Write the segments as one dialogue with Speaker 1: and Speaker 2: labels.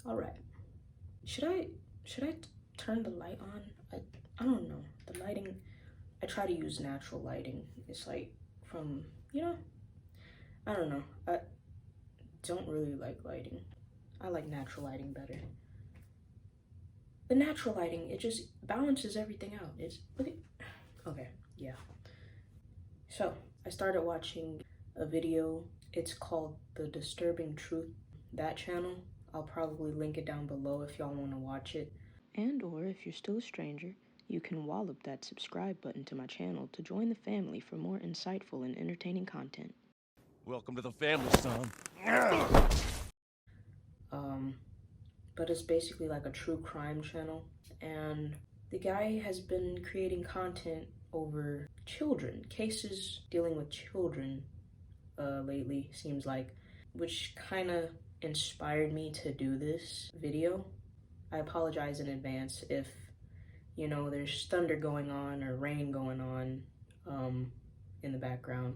Speaker 1: All right. Should I turn the light on? I don't know. The lighting, I try to use natural lighting. It's like from, I don't know. I don't really like lighting. I like natural lighting better. The natural lighting, it just balances everything out. It's look at okay, yeah. So, I started watching a video. It's called The Disturbing Truth. That channel, I'll probably link it down below if y'all want to watch it. And or if you're still a stranger, you can wallop that subscribe button to my channel to join the family for more insightful and entertaining content.
Speaker 2: Welcome to the family, son.
Speaker 1: But it's basically like a true crime channel, and the guy has been creating content over children, cases dealing with children lately, seems like, which kind of inspired me to do this video. I apologize in advance if, there's thunder going on or rain going on in the background.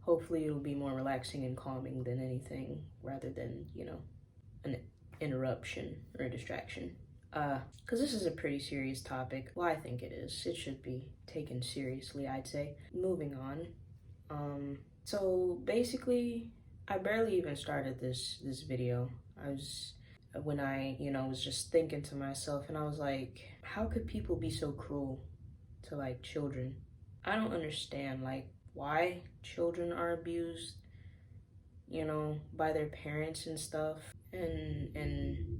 Speaker 1: Hopefully it'll be more relaxing and calming than anything, rather than, an interruption or a distraction. Because this is a pretty serious topic. Well, I think it is. It should be taken seriously, I'd say. Moving on. So basically, I barely even started this video. When I, was just thinking to myself, and I was like, how could people be so cruel to, like, children? I don't understand, like, why children are abused, by their parents and stuff. And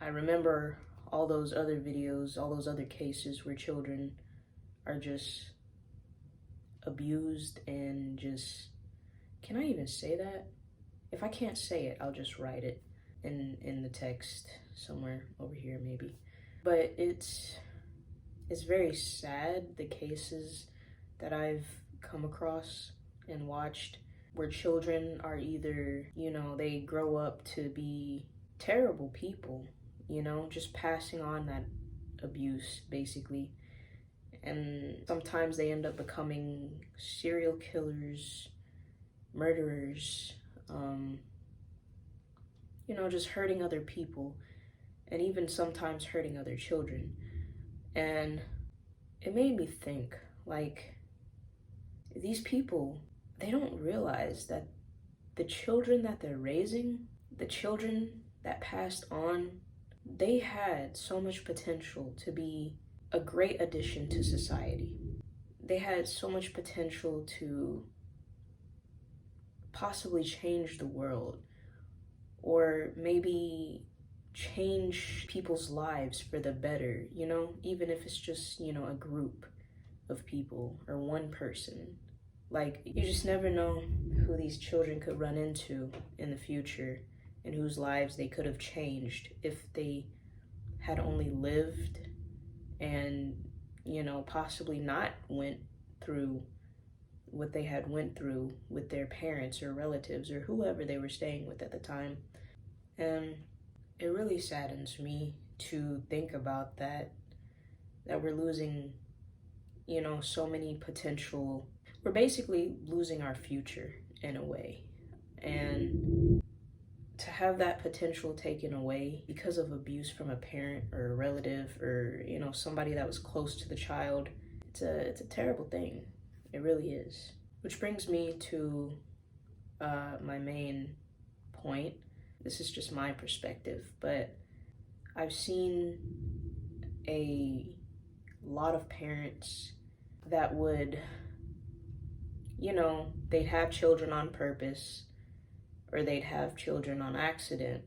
Speaker 1: I remember all those other videos, all those other cases where children are just abused and just, can I even say that? If I can't say it, I'll just write it in the text somewhere over here maybe. But it's very sad, the cases that I've come across and watched, where children are either, they grow up to be terrible people, just passing on that abuse, basically. And sometimes they end up becoming serial killers, murderers, just hurting other people, and even sometimes hurting other children. And it made me think, like, these people, they don't realize that the children that they're raising, the children that passed on, they had so much potential to be a great addition to society. They had so much potential to possibly change the world, or maybe change people's lives for the better, even if it's just, a group of people or one person. Like, you just never know who these children could run into in the future and whose lives they could have changed if they had only lived and, possibly not went through what they had went through with their parents or relatives or whoever they were staying with at the time. And it really saddens me to think about that we're losing, so many potential. We're basically losing our future in a way. And to have that potential taken away because of abuse from a parent or a relative or, somebody that was close to the child, it's a terrible thing. It really is. Which brings me to my main point. This is just my perspective, but I've seen a lot of parents that would, they'd have children on purpose, or they'd have children on accident.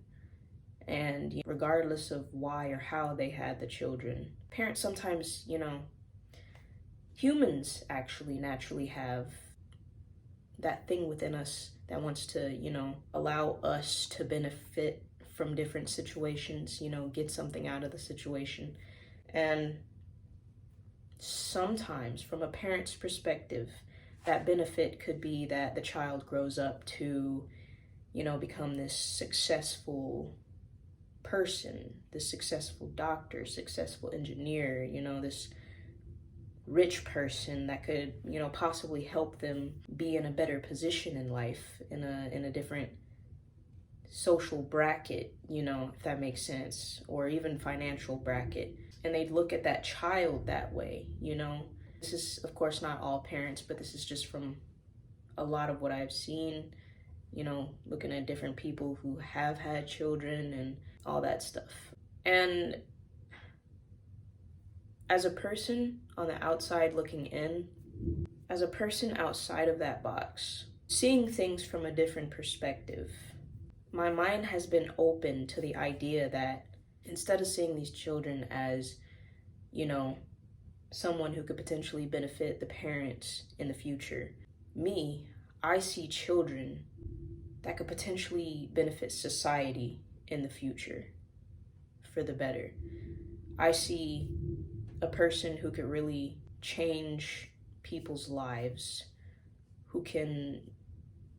Speaker 1: And regardless of why or how they had the children, parents sometimes, humans actually naturally have that thing within us that wants to, allow us to benefit from different situations, get something out of the situation. And sometimes, from a parent's perspective, that benefit could be that the child grows up to, become this successful person, this successful doctor, successful engineer, this rich person that could, possibly help them be in a better position in life, in a different social bracket, if that makes sense, or even financial bracket. And they'd look at that child that way. This is, of course, not all parents, but this is just from a lot of what I've seen, looking at different people who have had children and all that stuff. And as a person on the outside looking in, as a person outside of that box, seeing things from a different perspective, my mind has been open to the idea that instead of seeing these children as, someone who could potentially benefit the parents in the future, I see children that could potentially benefit society in the future for the better. I see a person who could really change people's lives, who can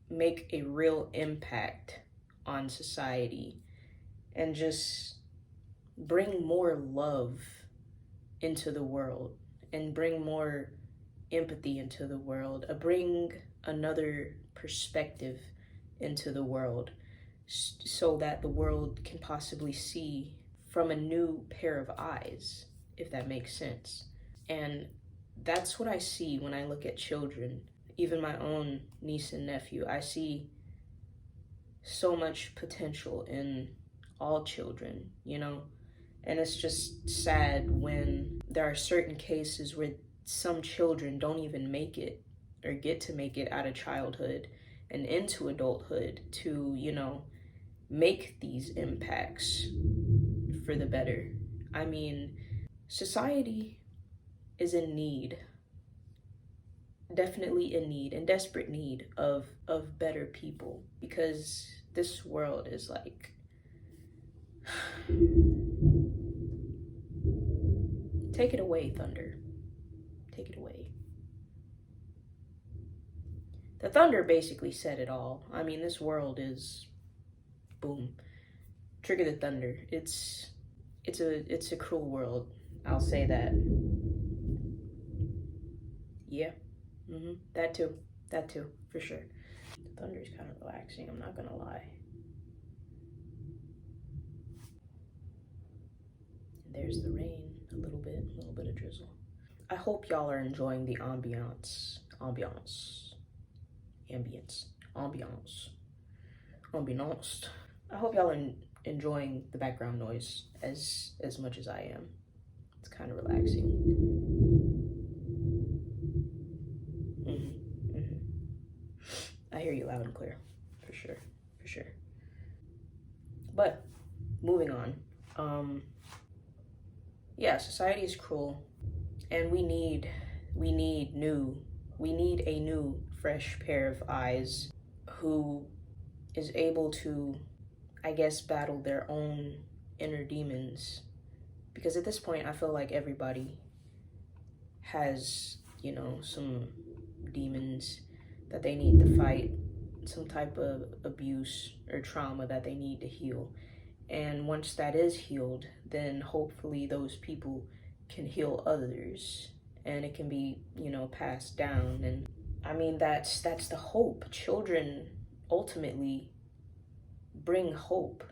Speaker 1: make a real impact on society and just bring more love into the world and bring more empathy into the world, bring another perspective into the world so that the world can possibly see from a new pair of eyes, if that makes sense. And that's what I see when I look at children, even my own niece and nephew. I see so much potential in all children, and it's just sad when there are certain cases where some children don't even make it or get to make it out of childhood and into adulthood to, make these impacts for the better. I mean, society is in need, definitely in need, in desperate need of better people, because this world is like, take it away, Thunder. Take it away. The Thunder basically said it all. I mean, this world is, boom. Trigger the Thunder. It's a cruel world. I'll say that. Yeah. That too, for sure. The Thunder is kind of relaxing, I'm not gonna lie. And there's the rain, a little bit of drizzle. I hope y'all are enjoying the ambiance. I hope y'all are enjoying the background noise as much as I am. It's kind of relaxing. I hear you loud and clear, for sure. But moving on, yeah, society is cruel, and we need a new fresh pair of eyes who is able to, I guess, battle their own inner demons. Because at this point, I feel like everybody has, some demons that they need to fight, some type of abuse or trauma that they need to heal. And once that is healed, then hopefully those people can heal others, and it can be, passed down. And I mean, that's the hope. Children ultimately bring hope.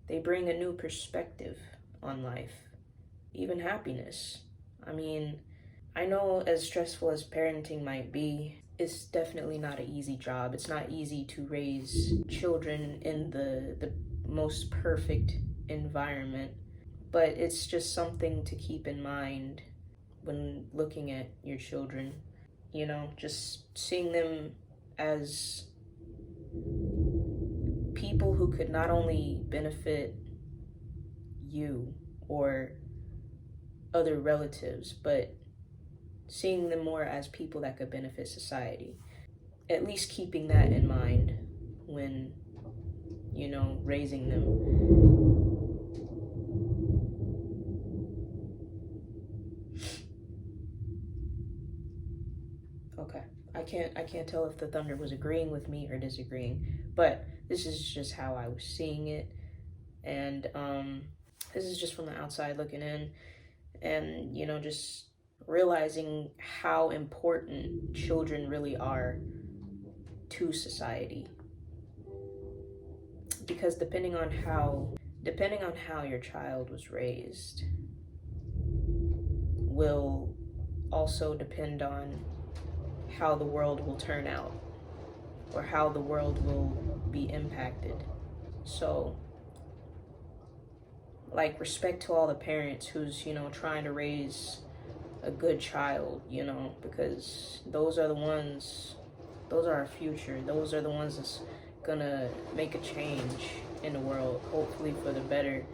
Speaker 1: They bring a new perspective on life, even happiness. I mean, I know as stressful as parenting might be, it's definitely not an easy job. It's not easy to raise children in the most perfect environment, but it's just something to keep in mind when looking at your children, just seeing them as people who could not only benefit you or other relatives, but seeing them more as people that could benefit society. At least keeping that in mind when, raising them. Okay, I can't tell if the Thunder was agreeing with me or disagreeing, but this is just how I was seeing it. And this is just from the outside looking in, and just realizing how important children really are to society. because depending on how your child was raised will also depend on how the world will turn out or how the world will be impacted. So, like, respect to all the parents who's, trying to raise a good child, because those are our future. Those are the ones that's gonna make a change in the world, hopefully for the better,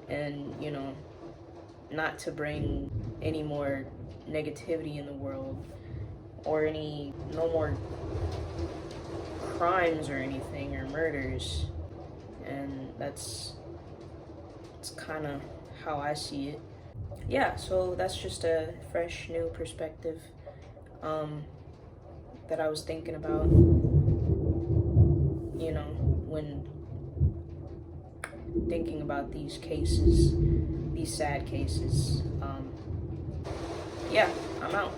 Speaker 1: and, not to bring any more negativity in the world or no more crimes or anything or murders. And it's kind of how I see it. Yeah, so that's just a fresh new perspective that I was thinking about, when thinking about these cases, these sad cases. Yeah, I'm out.